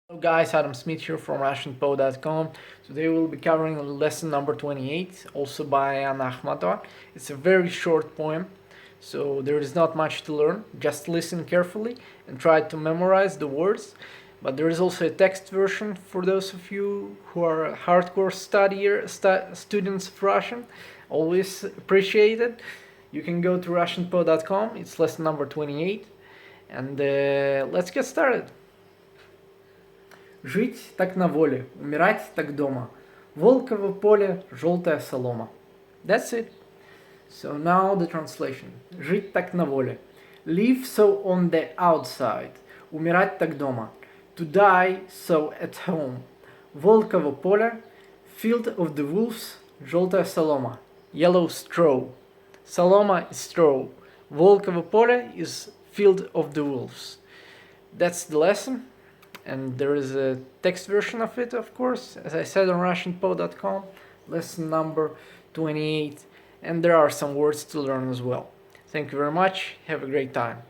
Hello guys, Adam Smith here from RussianPo.com. Today we'll be covering lesson number 28, also by Anna Akhmatova. It's a very short poem, so there is not much to learn. Just listen carefully and try to memorize the words. But there is also a text version for those of you who are hardcore students of Russian. Always appreciated. You can go to RussianPo.com. It's lesson number 28. And let's get started. Жить так на воле, умирать так дома. Волково поле, желтая солома. That's it. So now the translation. Жить так на воле. Live so on the outside. Умирать так дома. To die so at home. Волково поле, field of the wolves, желтая солома. Yellow straw. Солома is straw. Волково поле is field of the wolves. That's the lesson. And there is a text version of it, of course, as I said on RussianPo.com, lesson number 28, and there are some words to learn as well. Thank you very much, have a great time.